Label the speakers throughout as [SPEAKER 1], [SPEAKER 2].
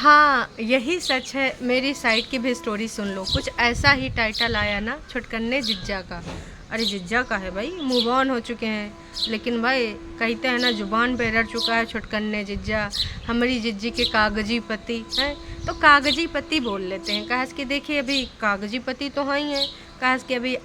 [SPEAKER 1] हाँ, यही सच है। मेरी साइड की भी स्टोरी सुन लो। कुछ ऐसा ही टाइटल आया ना छुटकन्ने जिज्जा का। अरे जिज्जा का है भाई, मूव ऑन हो चुके हैं। लेकिन भाई कहते हैं ना, जुबान पे रट चुका है छुटकन्ने जिज्जा। हमारी जिज्जी के कागजी पति हैं, तो कागजी पति बोल लेते हैं। कहा कि देखिए अभी कागजी पति तो हाँ ही है। कहा कि अभी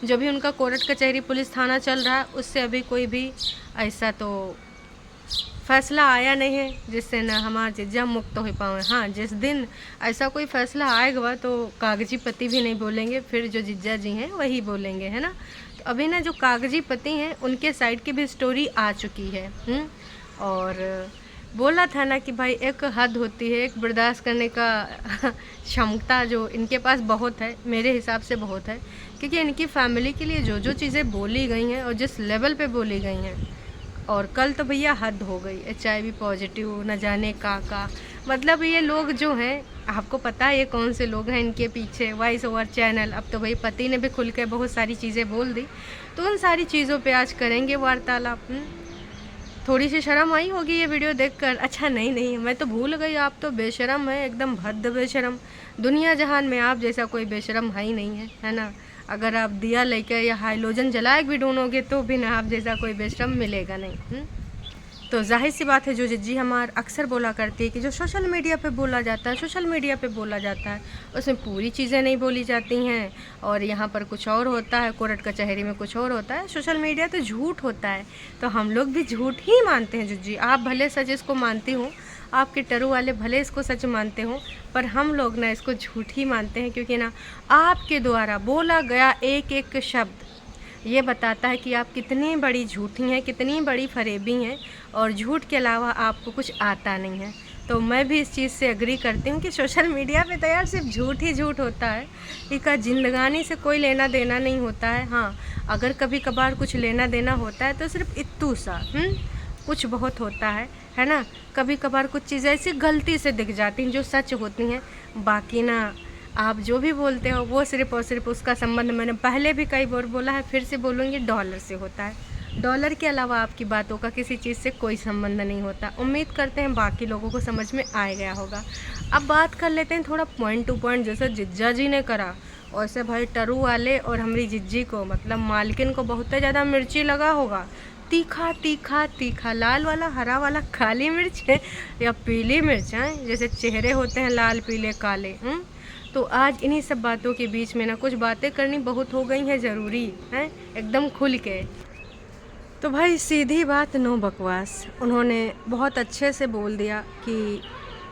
[SPEAKER 1] जो भी उनका कोर्ट कचहरी पुलिस थाना चल रहा है, उससे अभी कोई भी ऐसा तो फैसला आया नहीं है जिससे न हमारा जिज्जा मुक्त हो पाए। हाँ, जिस दिन ऐसा कोई फैसला आएगा तो कागजी पति भी नहीं बोलेंगे, फिर जो जिज्जा जी हैं वही बोलेंगे, है ना। तो अभी ना जो कागजी पति हैं उनके साइड की भी स्टोरी आ चुकी है। और बोला था ना कि भाई एक हद होती है, एक बर्दाश्त करने का क्षमता जो इनके पास बहुत है, मेरे हिसाब से बहुत है। क्योंकि इनकी फैमिली के लिए जो जो चीज़ें बोली गई हैं और जिस लेवल पे बोली गई हैं, और कल तो भैया हद हो गई। HIV पॉजिटिव, न जाने का मतलब ये लोग जो हैं, आपको पता है ये कौन से लोग हैं इनके पीछे। वॉइस ओवर चैनल, अब तो भाई पति ने भी खुल के बहुत सारी चीज़ें बोल दी, तो उन सारी चीज़ों पे आज करेंगे वार्तालाप। थोड़ी सी शर्म आई होगी ये वीडियो देखकर। अच्छा नहीं, मैं तो भूल गई, आप तो बेशरम है, एकदम भद्द बेशरम। दुनिया जहान में आप जैसा कोई बेशरम है ही नहीं है ना। अगर आप दिया लेकर या हाइलोजन जला के भी ढूंढोगे तो भी ना आप जैसा कोई बेशरम मिलेगा नहीं। तो जाहिर सी बात है, जो जिज्जी हमार अक्सर बोला करती है कि जो सोशल मीडिया पे बोला जाता है उसमें पूरी चीज़ें नहीं बोली जाती हैं, और यहाँ पर कुछ और होता है, कोर्ट कचहरी में कुछ और होता है। सोशल मीडिया तो झूठ होता है, तो हम लोग भी झूठ ही मानते हैं जिज्जी। आप भले सच इसको मानती हो, आपके टरू वाले भले इसको सच मानते हो, पर हम लोग ना इसको झूठ ही मानते हैं। क्योंकि ना आपके द्वारा बोला गया एक एक शब्द ये बताता है कि आप कितनी बड़ी झूठी हैं, कितनी बड़ी फरेबी हैं, और झूठ के अलावा आपको कुछ आता नहीं है। तो मैं भी इस चीज़ से एग्री करती हूँ कि सोशल मीडिया पे तो यार सिर्फ झूठ ही झूठ होता है, इसका जिंदगानी से कोई लेना देना नहीं होता है। हाँ, अगर कभी कभार कुछ लेना देना होता है तो सिर्फ इत्तू सा कुछ बहुत होता है ना। कभी कभार कुछ चीज़ें ऐसी गलती से दिख जाती हैं जो सच होती हैं। बाकी ना आप जो भी बोलते हो वो सिर्फ और सिर्फ उसका संबंध, मैंने पहले भी कई बार बोला है, फिर से बोलूँगी, डॉलर से होता है। डॉलर के अलावा आपकी बातों का किसी चीज़ से कोई संबंध नहीं होता। उम्मीद करते हैं बाकी लोगों को समझ में आ गया होगा। अब बात कर लेते हैं थोड़ा पॉइंट टू पॉइंट, जैसे जिज्जा जी ने करा वैसे भाई टरू वाले और हमारी जिज्जी को, मतलब मालकिन को बहुत ज़्यादा मिर्ची लगा होगा। तीखा तीखा तीखा, लाल वाला, हरा वाला, काली मिर्च है या पीली मिर्च है, जैसे चेहरे होते हैं लाल पीले काले। तो आज इन्हीं सब बातों के बीच में ना कुछ बातें करनी बहुत हो गई हैं ज़रूरी, हैं एकदम खुल के। तो भाई सीधी बात, नो बकवास। उन्होंने बहुत अच्छे से बोल दिया कि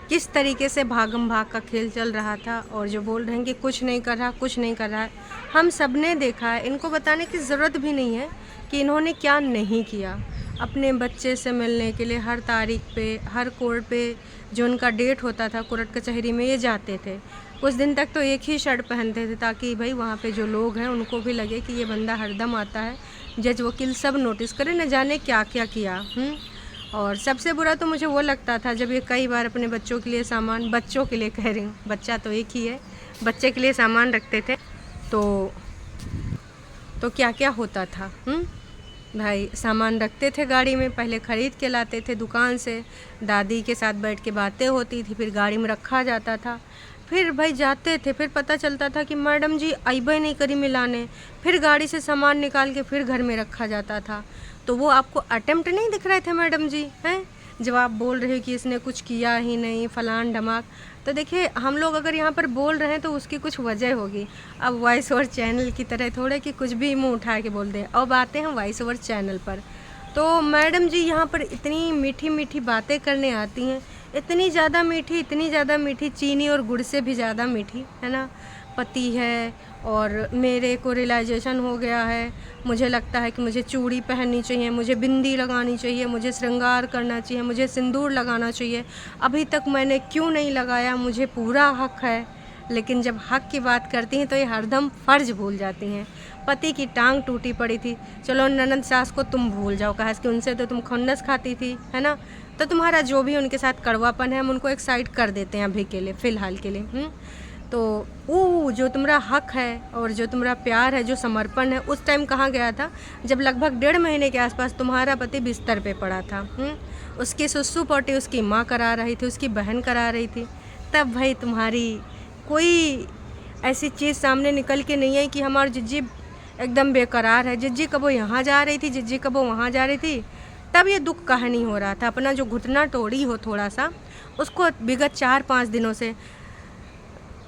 [SPEAKER 1] किस तरीके से भागम भाग का खेल चल रहा था, और जो बोल रहे हैं कि कुछ नहीं कर रहा है, हम सब ने देखा है। इनको बताने की ज़रूरत भी नहीं है कि इन्होंने क्या नहीं किया। अपने बच्चे से मिलने के लिए हर तारीख पे, हर कोर्ट पे जो उनका डेट होता था कोर्ट कचहरी में, ये जाते थे। कुछ दिन तक तो एक ही शर्ट पहनते थे ताकि भाई वहाँ पे जो लोग हैं उनको भी लगे कि ये बंदा हरदम आता है, जज वकील सब नोटिस करें, न जाने क्या क्या किया। और सबसे बुरा तो मुझे वो लगता था जब ये कई बार अपने बच्चों के लिए सामान, बच्चों के लिए कह रही हूँ, बच्चा तो एक ही है, बच्चे के लिए सामान रखते थे तो क्या क्या होता था। भाई सामान रखते थे गाड़ी में, पहले ख़रीद के लाते थे दुकान से, दादी के साथ बैठ के बातें होती थी, फिर गाड़ी में रखा जाता था। फिर भाई जाते थे, फिर पता चलता था कि मैडम जी अइबे नहीं करी मिलाने, फिर गाड़ी से सामान निकाल के फिर घर में रखा जाता था। तो वो आपको अटेम्प्ट नहीं दिख रहे थे मैडम जी, हैं जब आप बोल रहे हो कि इसने कुछ किया ही नहीं, फलान ढमाक। तो देखिए हम लोग अगर यहाँ पर बोल रहे हैं तो उसकी कुछ वजह होगी। अब वॉइस ओवर चैनल की तरह थोड़े कि कुछ भी मुँह उठा के बोल दें। अब आते हैं वॉइस ओवर चैनल पर, तो मैडम जी यहाँ पर इतनी मीठी मीठी बातें करने आती हैं, इतनी ज़्यादा मीठी, चीनी और गुड़ से भी ज़्यादा मीठी, है ना। पति है और मेरे को रियलाइजेशन हो गया है, मुझे लगता है कि मुझे चूड़ी पहननी चाहिए, मुझे बिंदी लगानी चाहिए, मुझे श्रृंगार करना चाहिए, मुझे सिंदूर लगाना चाहिए, अभी तक मैंने क्यों नहीं लगाया, मुझे पूरा हक है। लेकिन जब हक की बात करती हैं तो ये हरदम फ़र्ज भूल जाती हैं। पति की टांग टूटी पड़ी थी, चलो ननद सास को तुम भूल जाओ, कहा कि उनसे तो तुम खुन्नस खाती थी, है ना। तो तुम्हारा जो भी उनके साथ कड़वापन है हम उनको एक साइड कर देते हैं अभी के लिए, फ़िलहाल के लिए। तो वो जो तुम्हारा हक है और जो तुम्हारा प्यार है, जो समर्पण है, उस टाइम कहाँ गया था जब लगभग 1.5 महीने के आसपास तुम्हारा पति बिस्तर पे पड़ा था। उसकी सुसु पोटी उसकी माँ करा रही थी, उसकी बहन करा रही थी। तब भाई तुम्हारी कोई ऐसी चीज़ सामने निकल के नहीं आई कि हमारी जिज्जी एकदम बेकरार है, जिज्जी कब वो यहाँ जा रही थी, जिज्जी कब वो वहाँ जा रही थी। तब ये दुख कहा नहीं हो रहा था। अपना जो घुटना तोड़ी हो थोड़ा सा, उसको विगत 4-5 दिनों से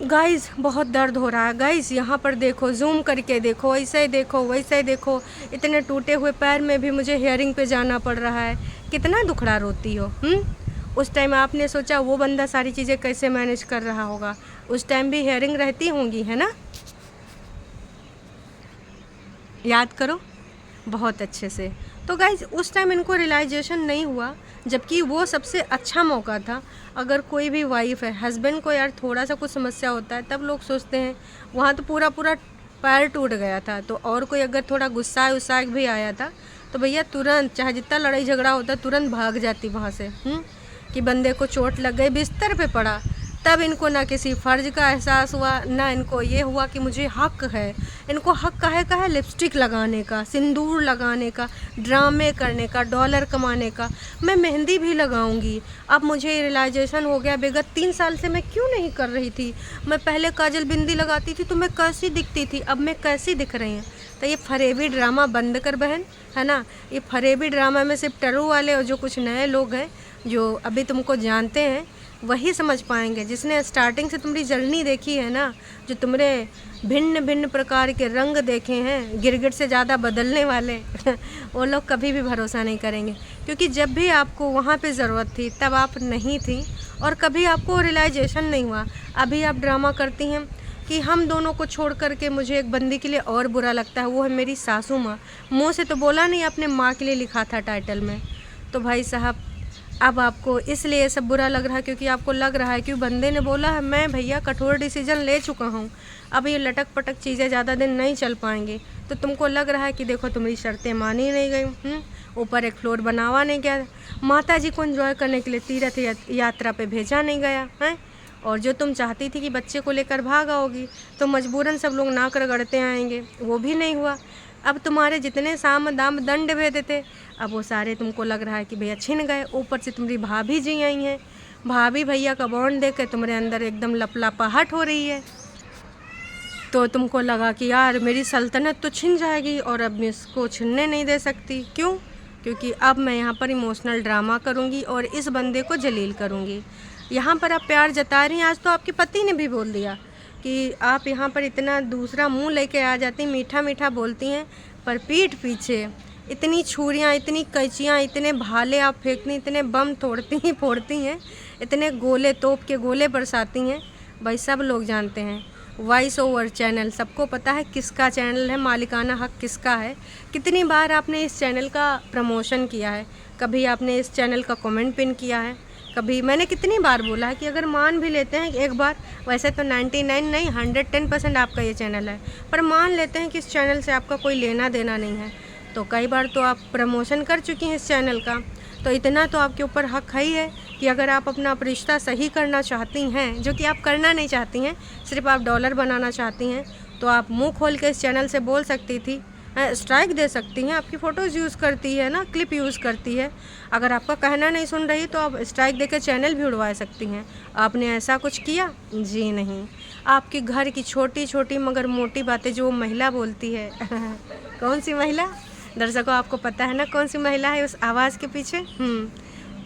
[SPEAKER 1] गाइस बहुत दर्द हो रहा है। गाइस यहाँ पर देखो, जूम करके देखो, ऐसे ही देखो, वैसे ही देखो। इतने टूटे हुए पैर में भी मुझे हेयरिंग पे जाना पड़ रहा है। कितना दुखड़ा रोती हो। उस टाइम आपने सोचा वो बंदा सारी चीज़ें कैसे मैनेज कर रहा होगा। उस टाइम भी हेयरिंग रहती होंगी, है ना? याद करो बहुत अच्छे से। तो गाइज उस टाइम इनको रियलाइजेशन नहीं हुआ, जबकि वो सबसे अच्छा मौका था। अगर कोई भी वाइफ है, हस्बैंड को यार थोड़ा सा कुछ समस्या होता है तब लोग सोचते हैं, वहाँ तो पूरा पूरा पैर टूट गया था, तो और कोई अगर थोड़ा गुस्सा उस्सा भी आया था तो भैया तुरंत, चाहे जितना लड़ाई झगड़ा होता, तुरंत भाग जाती वहाँ से। कि बंदे को चोट लग गई, बिस्तर पे पड़ा, तब इनको ना किसी फ़र्ज का एहसास हुआ, ना इनको ये हुआ कि मुझे हक़ है। इनको हक़ काहे का है? लिपस्टिक लगाने का, सिंदूर लगाने का, ड्रामे करने का, डॉलर कमाने का। मैं मेहंदी भी लगाऊंगी। अब मुझे रियलाइजेशन हो गया, विगत 3 साल से मैं क्यों नहीं कर रही थी। मैं पहले काजल बिंदी लगाती थी तो मैं कैसी दिखती थी, अब मैं कैसी दिख रही हूँ। तो ये फरेबी ड्रामा बंद कर बहन, है ना? ये फरेबी ड्रामा में सिर्फ टरू वाले और जो कुछ नए लोग हैं जो अभी तुमको जानते हैं वही समझ पाएंगे। जिसने स्टार्टिंग से तुम्हारी जर्नी देखी है ना, जो तुमरे भिन्न भिन्न प्रकार के रंग देखे हैं, गिरगिट से ज़्यादा बदलने वाले वो लोग कभी भी भरोसा नहीं करेंगे। क्योंकि जब भी आपको वहाँ पे ज़रूरत थी तब आप नहीं थी और कभी आपको रियलाइजेशन नहीं हुआ। अभी आप ड्रामा करती हैं कि हम दोनों को छोड़ करके मुझे एक बंदी के लिए और बुरा लगता है, वो है मेरी सासू माँ। मुँह से तो बोला नहीं, अपने माँ के लिए लिखा था टाइटल में। तो भाई साहब अब आपको इसलिए ये सब बुरा लग रहा है क्योंकि आपको लग रहा है कि बंदे ने बोला है। मैं भैया कठोर डिसीजन ले चुका हूँ, अब ये लटक पटक चीज़ें ज़्यादा दिन नहीं चल पाएंगी। तो तुमको लग रहा है कि देखो तुम्हारी शर्तें मानी नहीं गई, ऊपर एक फ्लोर बनावा नहीं गया, माता जी को एंजॉय करने के लिए तीर्थ यात्रा पे भेजा नहीं गया है, और जो तुम चाहती थी कि बच्चे को लेकर भाग आओगी तो मजबूरन सब लोग नाक रगड़ते आएंगे, वो भी नहीं हुआ। अब तुम्हारे जितने साम दाम दंड भेदे थे, अब वो सारे तुमको लग रहा है कि भैया छिन गए। ऊपर से तुम्हारी भाभी जी आई हैं, भाभी भैया का बॉन्ड देख के तुम्हारे अंदर एकदम लपलापाहट हो रही है। तो तुमको लगा कि यार मेरी सल्तनत तो छिन जाएगी और अब मैं इसको छिनने नहीं दे सकती। क्यों? क्योंकि अब मैं यहाँ पर इमोशनल ड्रामा करूँगी और इस बंदे को जलील करूँगी। यहाँ पर आप प्यार जता रही हैं, आज तो आपके पति ने भी बोल दिया कि आप यहाँ पर इतना दूसरा मुंह लेके आ जाती, मीठा मीठा बोलती हैं, पर पीठ पीछे इतनी छुरियाँ, इतनी कैंचियाँ, इतने भाले आप फेंकती, इतने बम फोड़ती हैं, इतने गोले, तोप के गोले बरसाती हैं। भाई सब लोग जानते हैं, वॉइस ओवर चैनल सबको पता है किसका चैनल है, मालिकाना हक किसका है। कितनी बार आपने इस चैनल का प्रमोशन किया है, कभी आपने इस चैनल का कमेंट पिन किया है, कभी मैंने कितनी बार बोला है कि अगर मान भी लेते हैं एक बार, वैसे तो 99 नहीं 110% आपका ये चैनल है, पर मान लेते हैं कि इस चैनल से आपका कोई लेना देना नहीं है, तो कई बार तो आप प्रमोशन कर चुकी हैं इस चैनल का। तो इतना तो आपके ऊपर हक है कि अगर आप अपना रिश्ता सही करना चाहती हैं, जो कि आप करना नहीं चाहती हैं, सिर्फ आप डॉलर बनाना चाहती हैं, तो आप मुंह खोल के इस चैनल से बोल सकती थी, स्ट्राइक दे सकती हैं। आपकी फ़ोटोज़ यूज़ करती है ना, क्लिप यूज़ करती है। अगर आपका कहना नहीं सुन रही तो आप स्ट्राइक देकर चैनल भी उड़वा सकती हैं। आपने ऐसा कुछ किया? जी नहीं। आपके घर की छोटी छोटी मगर मोटी बातें जो महिला बोलती है कौन सी महिला? दर्शकों आपको पता है ना कौन सी महिला है उस आवाज़ के पीछे?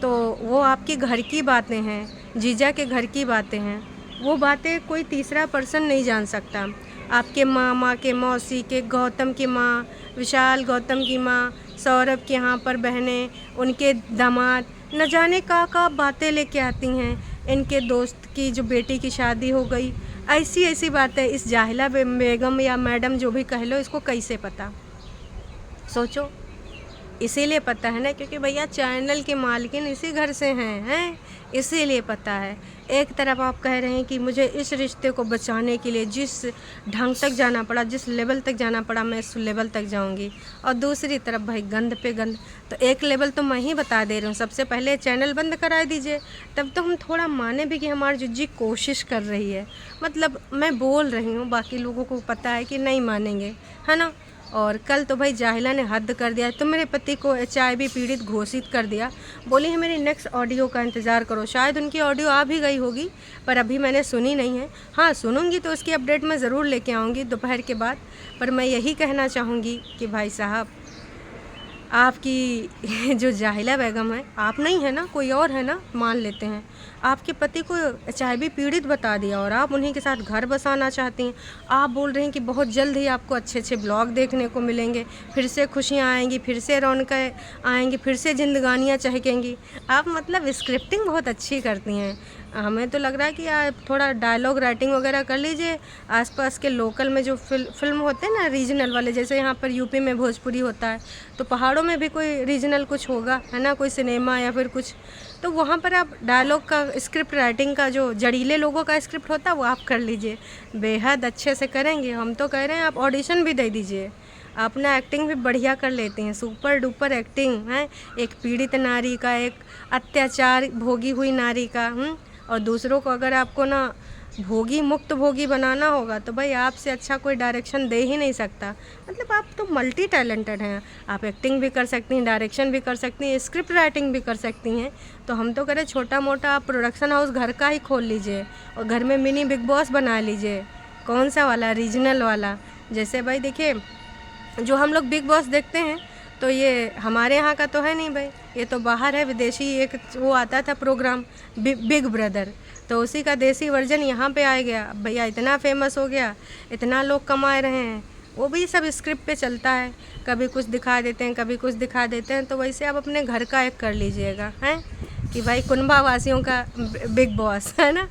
[SPEAKER 1] तो वो आपके घर की बातें हैं, जीजा के घर की बातें हैं। वो बातें कोई तीसरा पर्सन नहीं जान सकता। आपके मामा के, मौसी के, गौतम की माँ, विशाल गौतम की माँ, सौरभ के यहाँ पर बहनें, उनके दामाद, न जाने का बातें लेके आती हैं। इनके दोस्त की जो बेटी की शादी हो गई, ऐसी ऐसी बातें इस जाहिला बेगम या मैडम जो भी कह लो, इसको कैसे पता? सोचो। इसीलिए पता है ना, क्योंकि भैया चैनल के मालिकिन इसी घर से हैं, इसीलिए पता है। एक तरफ आप कह रहे हैं कि मुझे इस रिश्ते को बचाने के लिए जिस ढंग तक जाना पड़ा, जिस लेवल तक जाना पड़ा, मैं इस लेवल तक जाऊंगी, और दूसरी तरफ भाई गंद पे गंद। तो एक लेवल तो मैं ही बता दे रही हूँ, सबसे पहले चैनल बंद करा दीजिए, तब तो हम थोड़ा माने भी कि हमारी जुज्जी कोशिश कर रही है। मतलब मैं बोल रही हूँ, बाकी लोगों को पता है कि नहीं मानेंगे, है ना। और कल तो भाई जाहिला ने हद कर दिया, तो मेरे पति को HIV पीड़ित घोषित कर दिया। बोली है मेरी नेक्स्ट ऑडियो का इंतज़ार करो। शायद उनकी ऑडियो आ भी गई होगी, पर अभी मैंने सुनी नहीं है। हाँ, सुनूंगी तो उसकी अपडेट मैं ज़रूर लेके आऊँगी दोपहर के बाद। पर मैं यही कहना चाहूँगी कि भाई साहब, आपकी जो जाहिला बेगम है, आप नहीं है ना, कोई और है ना, मान लेते हैं, आपके पति को HIV पीड़ित बता दिया और आप उन्हीं के साथ घर बसाना चाहती हैं। आप बोल रहे हैं कि बहुत जल्द ही आपको अच्छे अच्छे ब्लॉग देखने को मिलेंगे, फिर से खुशियाँ आएंगी, फिर से रौनकें आएंगी, फिर से जिंदगानियाँ चहकेंगी। आप मतलब स्क्रिप्टिंग बहुत अच्छी करती हैं। हमें तो लग रहा है कि आप थोड़ा डायलॉग राइटिंग वगैरह कर लीजिए। आसपास के लोकल में जो फिल्म होते हैं ना, रीजनल वाले, जैसे यहाँ पर यूपी में भोजपुरी होता है, तो पहाड़ों में भी कोई रीजनल कुछ होगा, है ना, कोई सिनेमा या फिर कुछ, तो वहाँ पर आप डायलॉग का स्क्रिप्ट राइटिंग का जो जड़ीले लोगों का स्क्रिप्ट होता है वो आप कर लीजिए, बेहद अच्छे से करेंगे। हम तो कह रहे हैं आप ऑडिशन भी दे दीजिए। आप ना एक्टिंग भी बढ़िया कर लेते हैं, सुपर डुपर एक्टिंग है, एक पीड़ित नारी का, एक अत्याचार भोगी हुई नारी का। और दूसरों को अगर आपको ना भोगी मुक्त भोगी बनाना होगा तो भाई आपसे अच्छा कोई डायरेक्शन दे ही नहीं सकता। मतलब आप तो मल्टी टैलेंटेड हैं, आप एक्टिंग भी कर सकती हैं, डायरेक्शन भी कर सकती हैं, स्क्रिप्ट राइटिंग भी कर सकती हैं। तो हम तो करें छोटा मोटा आप प्रोडक्शन हाउस घर का ही खोल लीजिए और घर में मिनी बिग बॉस बना लीजिए। कौन सा वाला, रीजनल वाला। जैसे भाई देखिए, जो हम लोग बिग बॉस देखते हैं तो ये हमारे यहाँ का तो है नहीं भाई, ये तो बाहर है, विदेशी। एक वो आता था प्रोग्राम बिग ब्रदर, तो उसी का देसी वर्जन यहाँ पे आ गया। अब भैया इतना फेमस हो गया, इतना लोग कमा रहे हैं, वो भी सब स्क्रिप्ट पे चलता है, कभी कुछ दिखा देते हैं, कभी कुछ दिखा देते हैं। तो वैसे आप अपने घर का एक कर लीजिएगा, हैं कि भाई कुनबा वासियों का बिग बॉस, है ना।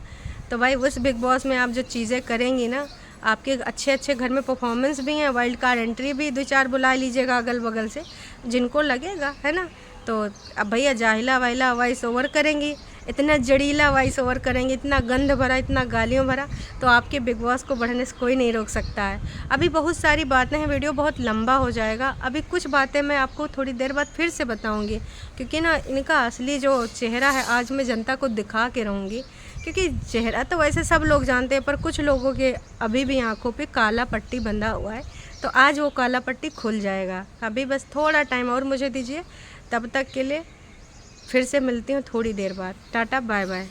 [SPEAKER 1] तो भाई उस बिग बॉस में आप जो चीज़ें करेंगी ना, आपके अच्छे अच्छे घर में परफॉर्मेंस भी हैं, वाइल्ड कार्ड एंट्री भी 2-4 बुला लीजिएगा अगल बगल से, जिनको लगेगा, है ना। तो अब भैया जाहिला वाइला वॉइस ओवर करेंगी, इतना जड़ीला वॉइस ओवर करेंगी, इतना गंध भरा, इतना गालियों भरा, तो आपके बिग बॉस को बढ़ने से कोई नहीं रोक सकता है। अभी बहुत सारी बातें हैं, वीडियो बहुत लंबा हो जाएगा। अभी कुछ बातें मैं आपको थोड़ी देर बाद फिर से बताऊंगी, क्योंकि ना इनका असली जो चेहरा है आज मैं जनता को दिखा के रहूँगी। क्योंकि चेहरा तो वैसे सब लोग जानते हैं, पर कुछ लोगों के अभी भी आंखों पे काला पट्टी बंधा हुआ है, तो आज वो काला पट्टी खुल जाएगा। अभी बस थोड़ा टाइम और मुझे दीजिए, तब तक के लिए फिर से मिलती हूँ थोड़ी देर बाद। Tata bye bye.